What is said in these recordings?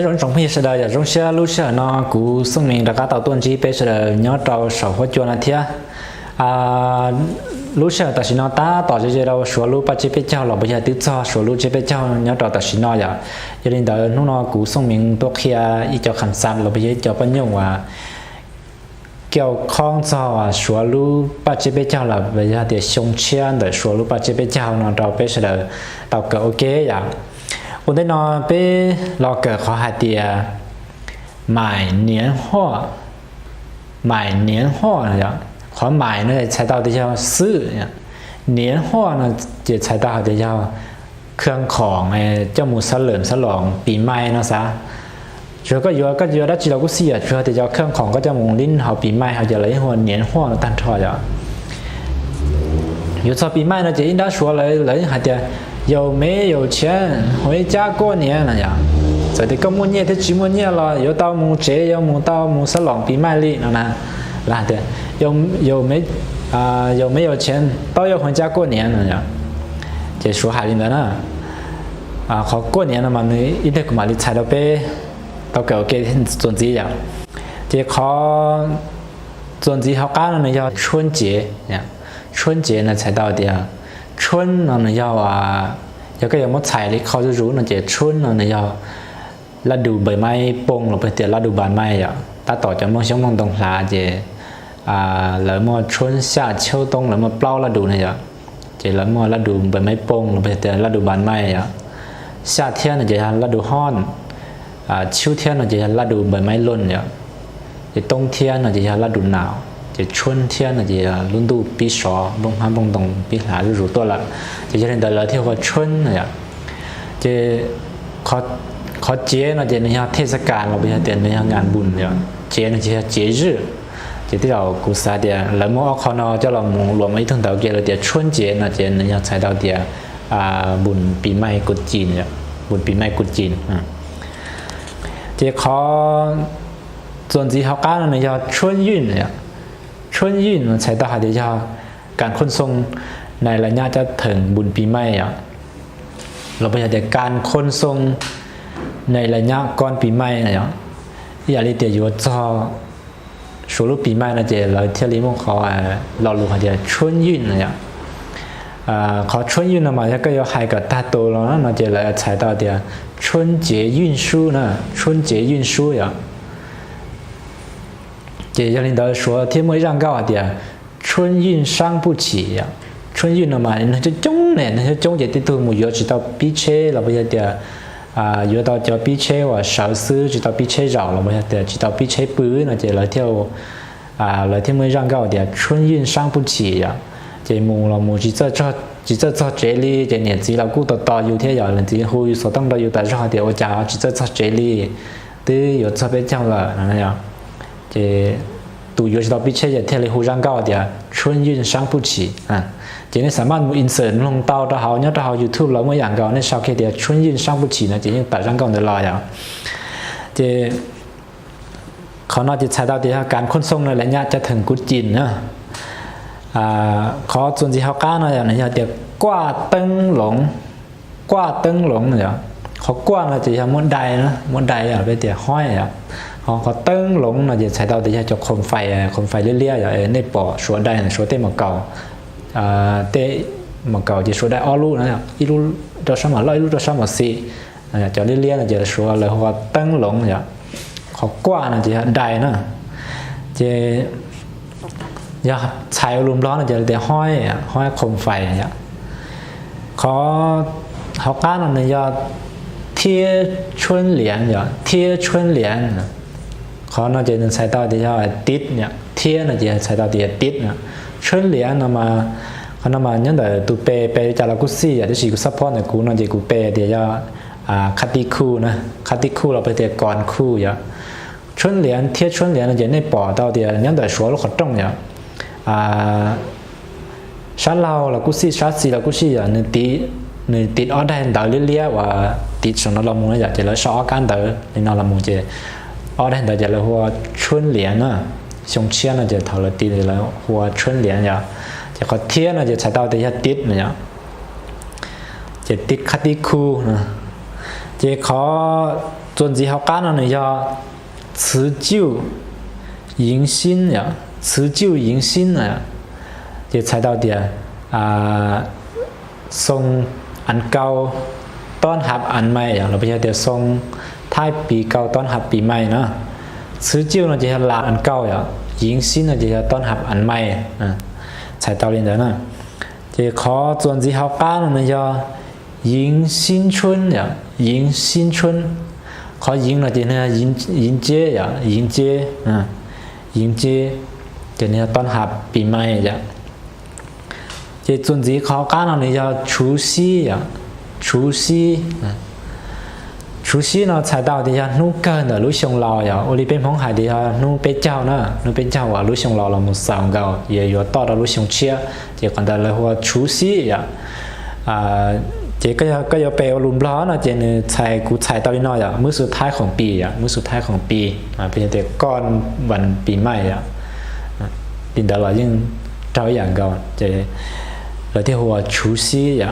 nếu rong trong khi sẽ đời rong xe lúc sẽ nó cú sinh mình đã có tàu tuần chỉ bây giờ nhớ tàu sầu hóa chuột là thế lúc sẽ ta chỉ nó ta tỏ cho đâu số lúc ba chỉ bây giờ là bây giờ tự cho số lúc chỉ bây giờ nhớ tàu ta chỉ nó vậy cho nên đời nó cú sinh mình tốt kia ít cho khăn sàn là bây giờ cho bao nhiêu và kiểu con cho số lúc ba chỉ bây giờ là bây giờ để sống chen để số lúc ba chỉ bây giờ nó tàu bây giờ tàu cỡ ok vậy我哋呢被老个好下啲买年货，买年货呢，好买呢才到的叫ซื้อ年货呢จะ才到的叫เครื่องของเจ้าหมูเฉลิมฉลองปีใหม่นะซะช่วยก็อยู่ได้จีเราก็เสียช่วยแต่เจ้าเครื่องของก็จะมงลิ้นเขาปีใหม่เขาจะเลยหัว年货呢ตั้งทอจ้ะ有时候ปีใหม่呢就应该说เลย还得有没有钱回家过年了呀？这里过年的几年了，又到母节，又到母十郎ปีใหม่了呢，啦的，有没有钱都要回家过年了呀？这说海里的呢，เขา过年了嘛，你一定嘛你猜到呗，到个给总之呀，这เขา总之เขา干了呢叫春节呀，春节呢才到的呀。春呢要有cái giống xài thìเขาจะรู้นะเจ้า春呢要ฤดูใบไม้ปงหรือเป็นเดี๋ยวฤดูใบไม้อ่ะตาต่อจะมองช่องมองตรงหลาเจ้แล้วมอ春夏秋冬แล้วมอเปล่าฤดูเนี่ยเจ้าแล้วมอฤดูใบไม้ปงหรือเป็นเดี๋ยวฤดูใบไม้อ่ะ夏天呢จะฤดูร้อน秋天呢จะฤดูใบไม้ร่นเนี่ย冬天呢จะฤดูหนาว春天呢，就轮到比少，龙盘蹦动比啥就入多了，就现在了天和春呢呀，这เขาเจ呢，就那些เทศกาลเรา不是点那些งานบุญเนี่ยเจ呢就是节日，就ที่เรากุศลเดียแล้วเมื่อเขาเนาะจะเรารวมไม่ถึงเท่าเกี่ยวเดีย春节呢，就那些才到เดียบุญปีใหม่กุฎจีนเนี่ยบุญปีใหม่กุฎจีนเจเขาส่วนที่เขาก้าว呢叫春运เนี่ย春运呢才到还得叫การขนส่งในระยะจะถึงบุญปีใหม่อ่ะเราไปแต่การขนส่งในระยะก่อนปีใหม่นะอย่างนี้เดี๋ยวอยู่จอสูรุปีใหม่นะเดี๋ยวเราเที่ยวริมของเขาเรารู้ว่าเดี๋ยว春运นะเขา春运呢嘛ก็要ให้กับตาโตแล้วนะเดี๋ยวเราใช้到เดี๋ยว春节运输呢春节运输呀这要领导说天没让告的春运伤不起呀春运了嘛那就中呢那就中节的都没有知道比车了不晓得有到叫比车ว่า少ซื้อ知道比车绕了不晓得知道比车ปื้那这来跳来天没让告的春运伤不起呀这มูเรามู只这这里这年纪เรากูต่ออยู่ที่อย่างที่หูอยู่所当到อยู่แต่รอเดี๋ยวจะ只这这里对有这边讲了那样这都有知道比车也贴了互相告的春运伤不起这呢สามารถมูอินเสิร์ตลงเตาเราเอาเนี่ยเราเอา YouTube เราเมื่ออย่างเก่าเนี่ยชาวเคเดีย春运伤不起นะจะยังตัดร่างเก่าเดี๋ยวรออย่าง这เขาน่าจะใช้到ที่การขนส่งในระยะจะถึงกุฎจีนนะเขาส่วนที่เขาก้าวนะอย่างนี้เดี๋ยวกว้าตึ้งหลงเนี่ยเขากว้างเราจะยังม้วนใดนะม้วนใดไปเดี๋ยวห้อยเขาตึ้งหลงเราจะใช้到ที่จะโคมไฟเรื่อยๆในปอชัวได้ชัวเต้มาเก่าเต้มาเก่าจะชัวได้อ้อรู้นะอีรู้ตัวสมัยร้อยรู้ตัวสมัยสี่จะเรื่อยๆเราจะชัวเลยเพราะว่าตึ้งหลงเนี่ยเขากว้างเราจะได้นะจะอย่าใช้ลมร้อนเราจะเดี๋ยวห้อยโคมไฟเนี่ยเขาก้าวเราจะ贴春联呀，贴春联เขาน่าจะใช้到ที่ว่าติดเนี่ยเทียน่าจะใช้到ที่ติดเนี่ย春联那么เขา那么ยังแต่ตัวเปจากเรากุซี่อ่ะที่สิกุซัพพอร์ตเนี่ยกูน่าจะกูเปเดี๋ยวคัตติคู่นะคัตติคู่เราไปเดี๋ยวก่อนคู่呀春联贴春联น่าจะในปอ到ที่ยังแต่ชัวร์เราขดตรงเนี่ยชั้นเรากุซี่ชั้นสี่เรากุซี่อ่ะนี่ติดออได้เดาเลี้ยว่าติดส่วนเรามูอยากจะเลยซ้อกันเดาในนเรามูจะออได้เดาจะเลยหัว春联นะชงเชียนจะถอดติดเลยหัว春联呀จะเขาเทียนจะใช้到ที่จะติดเนี่ยจะติดคัดติคูนะจะเขา尊子好干了呢要持久迎新呀，持久迎新呀，就猜到点ทรงอันเก่าต้อนรับอันใหม่อย่างเราไปใช้เดี๋ยวทรงท้ายปีเก่าต้อนรับปีใหม่นะซื้อจิ้วเราจะใช้ลาอันเก่าอย่างยิงสิ้นเราจะใช้ต้อนรับอันใหม่ใช้เตาเรียนเดี๋ยวนะจะขอส่วนที่เขาก้าวเราจะยิง新春อย่างยิง新春ขอยิงเราจะเนี่ยยิงเจ้อย่างยิงเจ้ยิงเจ้จะเนี่ยต้อนรับปีใหม่อย่าง这尊子考干了呢叫除夕呀，除夕，除夕呢才到的呀，นู่กัน的路上老呀，我里边旁海的呀，นู่ไปเจ้านะนู่ไปเจ้าว่า路上老了冇上高，也有到的路上切，这看到了话除夕呀，这ก็要ไปลุมล้อนะเจนใช้กูใช้ตอนนี้น้อยอ่ะมื้อสุดท้ายของปีอ่ะมื้อสุดท้ายของปีเป็นแต่ก่อนวันปีใหม่อ่ะดินดาเรายิ่งเจ้าอย่างก่อนเจเราที่หัว除夕呀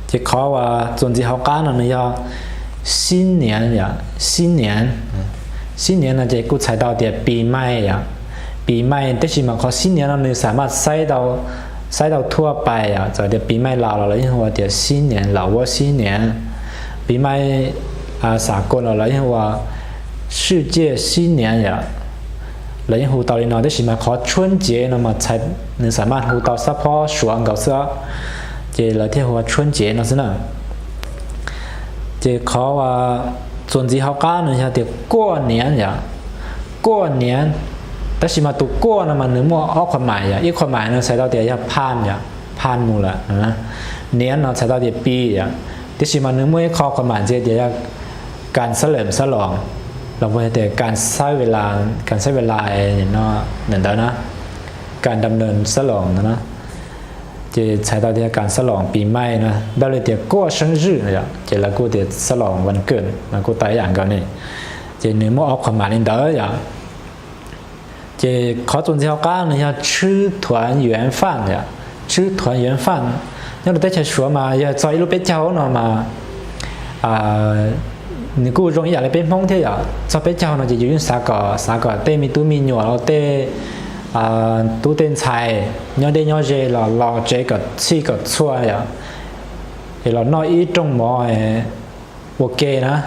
จะขอว่าจนที่เขาก้าวนั้น要新年呀新年新年นะจะกูใช้到เดียปีใหม่呀ปีใหม่แต่ชิมาเขา新年นั้นสามารถใช้到ทั่วไปอ่ะจะเดียปีใหม่ลาวเราที่หัวเดีย新年老挝新年ปีใหม่สากลเราที่หัว世界新年呀แล้วยังหูเตาลีนอได้ชิมาขอชวนเจนะมาใช้หนึ่งสามารถหูเตาซัพพอร์ตสวงเก่าเสื้อเจแล้วที่หัวชวนเจนะสินะเจขอว่าส่วนที่เขาก้าวเนี่ยจะเดี๋ยวก้อเนียนอย่างก้อเนียนแต่ชิมาตัวก้อนะมันนึกว่าอ้อความหมายอย่างอีกความหมายเนี่ยใช้到เดี๋ยวจะผ่านอย่างผ่านมูละนะเนียนเราใช้到เดี๋ยวปีอย่างที่ชิมานึกว่าข้อความหมายเจเดี๋ยวการเฉลิมฉลองเราพูดแต่การใช้เวลาเนี่ยเนาะเหมือนเดิมนะการดำเนินฉลองนะจะใช้到ที่การฉลองปีใหม่นะเราเลยเดี๋ยว过生日เนี่ยจะแล้วก็เดี๋ยวฉลองวันเกิดแล้วก็ตายอย่างกันนี่จะเนื้อหม้อเอาความหมายนี่เด้ออย่างจะขอจนที่เขาก้าวเนี่ย吃团圆饭เนี่ย吃团圆饭เนี่ยเราได้ใช้ชัวมาอย่าซอยรูปเป็ดเจ้าเนาะมา你กู容易嚟邊方啲呀？做比較呢就用三個對面都面肉，然後對都點菜，有啲有些老這個吃個菜呀，然後那一種麼誒，OK นะ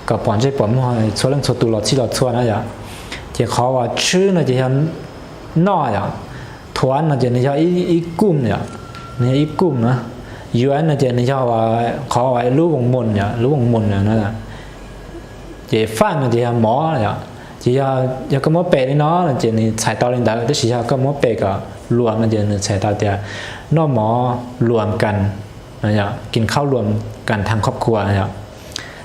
ก็ปอนใจปอนมาช่วยเรื่องช่วยตัวเราที่เราช่วยนะจ๊ะจะเขาว่าชื่อนะจะยังน้อยอ่ะทวนนะจะนี่จะอีกุ้มเนี่ยนี่อีกุ้มนะย้อนนะจะนี่จะว่าเขาว่ารู้วงมนเนี่ยรู้วงมนเนี่ยนะจะฟันนะจะหมอเนี่ยจะก็หมอเปรย์เนาะจะนี่ใช้ตอนเรียนได้แต่สิก็หมอเปรย์ก็รวมนะจะนี่ใช้ตอนเดียวนอกหมอรวมกันนะจ๊ะกินข้าวรวมกันทางครอบครัวนะจ๊ะ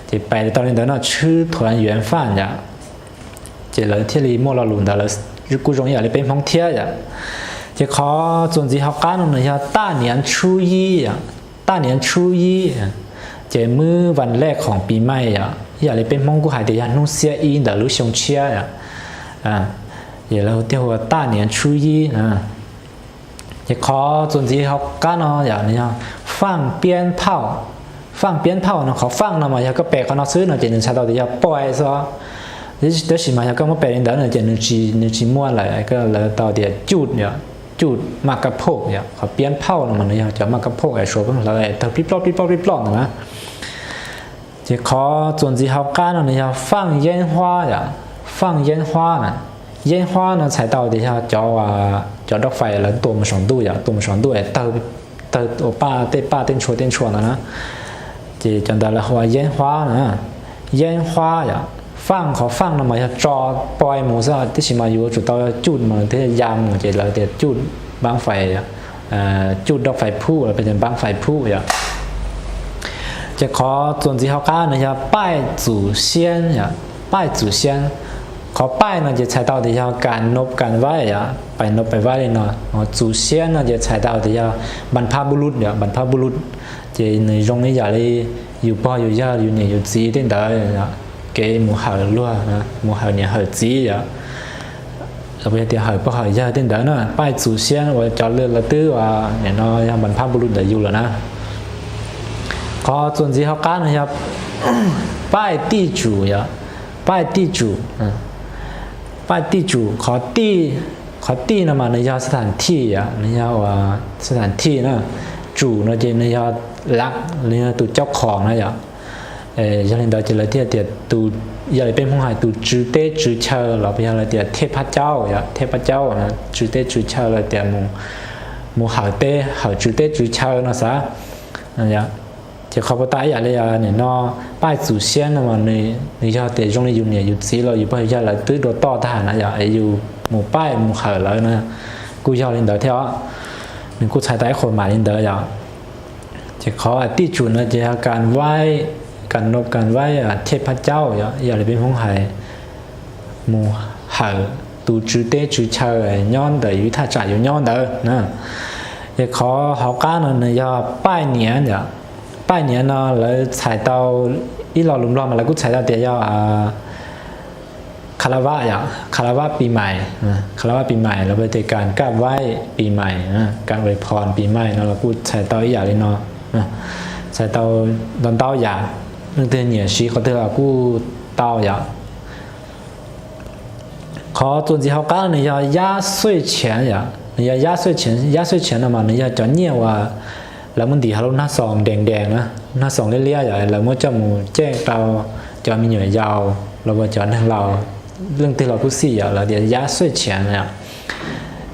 จะไปตอนนี้เดี๋ยวน่ะชื่อ团圆饭呀จะเลยที่รีโมเราหลุนแต่ละกู容易อะไรเป็นท่องเที่ยว呀จะขอส่วนที่เขาการนั่น呀大年初一呀大年初一จะมื้อวันแรกของปีใหม่呀อะไรเป็นมงกุฎหายเดียนุ่งเสียอินแต่รู้ชงเชีย呀อย่าเราเที่ยว大年初一จะขอส่วนที่เขาการนั่นอย่างนี้放鞭炮放鞭炮呢，เขา放那么一個白個老師呢，就能查到啲要擺是吧？你時嘛一個麼白人呢，就能去摸來個來到啲จุดเนี่ยจุดมากระโพกเนี่ยเขาเปลี่ยนเผามันเนี่ยจะมากระโพกไอ้ชัวร์เพิ่งเลยแต่ปิ๊บล้อนะจะขอส่วนที่เขาการ呢要放煙花呀放煙花呢煙花呢才到啲要叫ดอกไฟแล้วตัวมัน2度呀ตัวมัน2度ไอ้แต่โอป้าเต้ป้าเต้นชัวร์นะจะจำได้แล้วว่าเย็นฟ้านะเย็นฟ้าอย่าฟังเขาฟังนะมันจะจอปล่อยหมูซะที่ชิมาอยู่จุดต่อจุดมันที่ยามจะเราจะจุดบังไฟจุดดอกไฟผู้เป็นบังไฟผู้อย่าจะขอส่วนที่เขาก้าวนะจะป้ายจู่เซียนอย่าป้ายจู่เซียนขอป้ายนะจะใช้到ที่จะการนบการไหว้อย่าไปนบไปไหว้เลยเนาะจู่เซียนนะจะใช้到ที่จะบรรพบุรุษอย่าบรรพบุรุษจะในตรงนี้อย่าเลยอยู่พ่ออยู่ย่าอยู่เนี่ยอยู่จีได้ได้นะเกหมู่หาล้วนนะหมู่หาเนี่ยหาจีอ่ะเราไปเดี๋ยวหาพ่อหาย่าได้ได้นะป้ายจู่เซียนว่าจอดเรือละตื้อว่าเนี่ยน้อยบรรพบุรุษได้อยู่แล้วนะขอส่วนที่เขาการนะครับ拜地主呀，拜地主，拜地主ขอ地那么你要สถานที่呀，你要สถานที่นะ主那就你要รัก你要ตัวเจ้าของนะ呀，อย่างนี้เราจะเลยที่เดียตัวอย่าเลยเป็นผู้หายตัวจื้อเต้จื้อเชอเราไปอะไรเดียเทพเจ้า呀เทพเจ้านะจื้อเต้จื้อเชอเลยเดียมูหาเต้หาจื้อเต้จื้อเชอนะซะนะ呀จะขอประทานอย่างเลยเนี่ยนอป้าย祖先นะมัน你要เดี๋ยวตรงนี้อยู่เนี่ยอยู่ซีเราอยู่ไปอย่าเลยตื้อโดดต่อทหารนะอย่าอยู่หมู่ป้ายหมู่เหอแล้วนะกู要领导跳หนึ่งกูใช้ได้คนหมาย领导อย่างจะขอที่จุดนะจะการไหว้การนบการไหว้เทพเจ้าอย่าเลยเป็นของหายหมู่เหอตูจื้อเต้จื้อเชอย้อนเดี๋ยวอยู่ท่าจ่ายอยู่ย้อนเดี๋ยวนะจะขอเขาการนะอย่าป้ายเหนียนอย่า拜年呢，来踩到一老龙乱嘛，来个踩到点要คาราวะอย่างคาราวะปีใหม่คาราวะปีใหม่เราไปในการกราบไหว้ปีใหม่การอวยพรปีใหม่เราพูดใส่เตาอย่างเลยเนาะใส่เตาตอนเตาอย่างนึกถึงเหนียชีเขาเถอะกูเตาอย่างขอตัวที่เขาก้าวเนี่ย要压岁钱อย่าง你要压岁钱的嘛你要จะเนี่ยว่าแล้วมันดีเขาหน้าซองแดงๆนะหน้าซองเลี่ยๆอย่างแล้วมันจะมูแจ้งเราจะมีหน่วยยาวเราว่าจะให้เราเรื่องที่เราพูดสี่อย่างเราเดี๋ยว压岁钱เนี่ย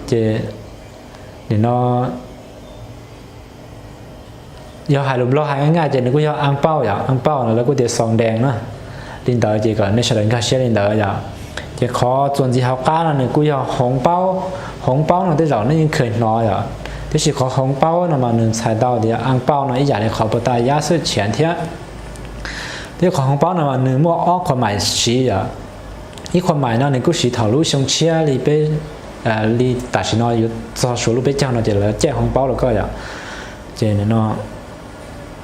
จะเดี๋ยวน้อยากหายลมล้อหายง่ายๆจะนึกว่าอยากอังเป้าอย่างอังเป้าแล้วก็เดี๋ยวซองแดงนะลินเดอร์จะก่อนในเฉลิมข้าเชื่อลินเดอร์อย่างจะขอส่วนที่เขาก้าแล้วเนี่ยกูอยากหงเป้าเราได้เรานี่ยังเคยน้อยอ่ะ就是ขอ红包那么能猜到的红包呢一家的考不到压岁钱天ที่ขอ红包那么能莫อ้อคนใหม่สีอ่ะอีคนใหม่นะในกูสีถาลูชงเชียรีไปรีตัดสินน้อยอยู่ต่อสู้รูปไปเจ้าเนาะจะแล้วแจก红包แล้วก็อย่างเจนเนาะ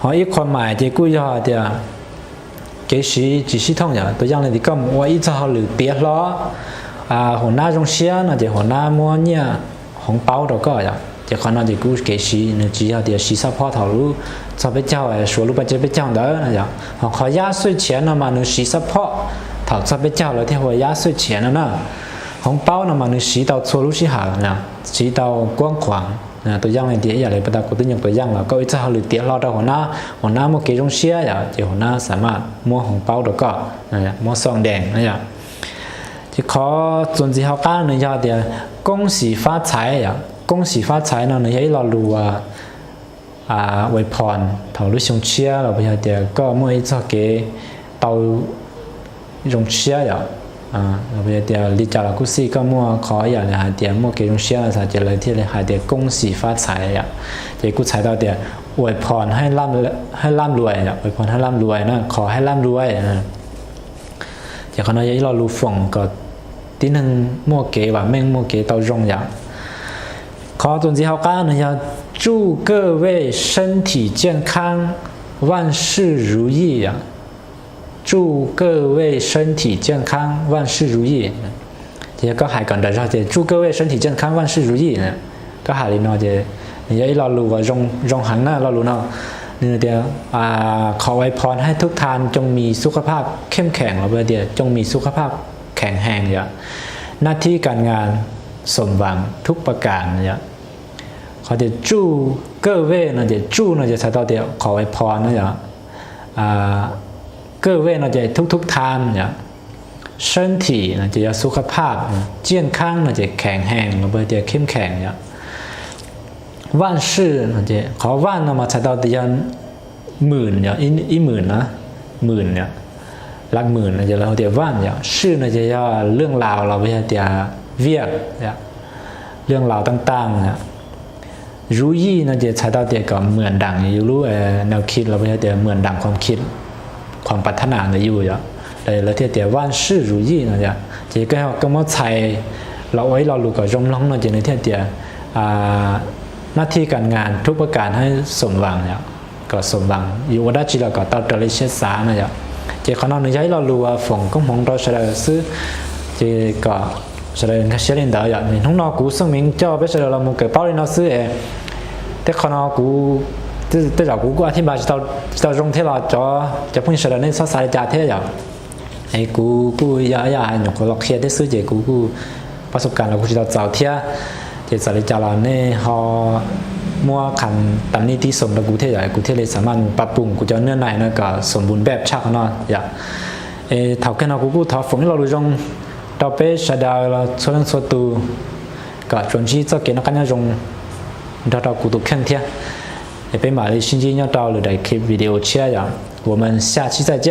หออีคนใหม่จะกูยอเดีย幾時幾時通呀？都讓你哋咁，我一早好留別咯。หัวหน้า中心那就หัวหน้ามัวเนี่ย紅包到個呀。จะขอนาจะกู้เกษีนึกจีเอาเดี๋ยวชีซัพพอร์ตเขารู้จะไปเจ้าส่วนรู้ไปจะไปเจ้าเด้อนะจ๊ะขอ压岁钱นะมานึกชีซัพพอร์ตเขาจะไปเจ้าแล้วที่หัว压岁钱นะของเป้านะมานึกชี到错路去行นะชี到กว้างขวางนะตัวอย่างในเดียอย่างไรประดากูตัวอย่างตัวอย่างแล้วก็จะเอาหรือเตี้ยรอดหัวหน้ามัวเกจงเชียอย่างจะหัวหน้าสามารถมัวของเป้าแล้วก็นะจ๊ะมัวซองแดงนะจ๊ะจะขอส่วนที่เขาก้าวนึกอย่างเดียว恭喜发财อย่าง恭喜发财呢，你喺落路為盤頭啲上車咯，譬如啲個每一隻嘅到用車呀，譬如啲你就係嗰時個每可以係啲每幾種車就係嚟啲係啲恭喜發財呀，即係กูใช้到啲為盤ให้ร่ำรวย呀，為盤ให้ร่ำรวยนะขอให้ร่ำรวยนะอย่างเขาเนี่ย喺落路逢個啲นึง每幾話咩每幾到用呀。ขอตัวที่เขาก้าว呢要祝各位身体健康万事如意呀祝各位身体健康万事如意เดี๋ยวก็หายก่อนเดี๋ยวจะ祝各位身体健康万事如意นะก็หายเลยเนาะเดี๋ยวนี่เรารู้ว่ารงหันหน้าเรารู้เนาะนี่เดี๋ยวขอไว้พรให้ทุกท่านจงมีสุขภาพเข้มแข็งแล้วเดี๋ยวจงมีสุขภาพแข็งแรงอย่าหน้าที่การงานสมหวังทุกประการเนี่ยเขาจะจู้各位呢จะจู้呢จะใช้ต่อเดียวขอไว้พรนะอย่าง各位呢จะทุกท่านเนี่ย身体呢จะสุขภาพ健康呢จะแข็งแรงแล้วจะเข้มแข็งเนี่ย万事呢จะขอว่านมาใช้ต่อเดียวหมื่นเนี่ยอีหมื่นนะหมื่นเนี่ยหลักหมื่นนะจะเราเดียวว่านเนี่ยชื่อนะจะเรื่องราวเราไม่ใช่เดียวเวียกเนี่ยเรื่องราวต่างๆเนี่ยรู้ยี่นะจะใช้到เดียวกับเหมือนดังอยู่รู้แนวคิดเราไม่ใช่เดียวเหมือนดังความคิดความปรารถนาในอยู่อย่างเลยที่เดียวว่านชื่อรู้ยี่นะจะก็มาใช้เราไว้เรารู้กับจงร้องนะจะในที่เดียวหน้าที่การงานทุกประการให้สมหวังเนี่ยก็สมหวังอยู่ว่าได้จีเราก็ตัดตัวเลเชสานะจะขอน้องในใจเรารู้ว่าฝงก็มองเราเฉลยซื้อจะก็เฉลยเขาเชื่อเรื่องเดียวอย่างนี้ทั้งนอกูซึ่งมิงเจ้าไปเฉลยเรามุกเก็บเป้าเลยนอซื้อแต่ขอน้องกู tới giờ cũ qua thì bà tao rong thế là cho phun sờ nên sao sai trả thế giờ ấy cũ ya nhục có lọc kia thế xứ gì cũประสบการณ์เราคือเราเจ้าเทียเจสาริจาราเนี่ยเขามัวขันตามนี้ที่สมเรากูเทียอย่างกูเทียเลยสามารถปรับปรุงกูจะเนื้อในนั่นก็สมบูรณ์แบบชักเนาะอย่างเท่าแก่เรากูท้อฝนเราดูจงเราไปชาดาเราส่วนส่วนตัวก็จนที่จะเกิดนักการจงเรากูตัวแข็งเทียไปมาเลย新鲜要到了的 clip video 切呀，我们下期再见。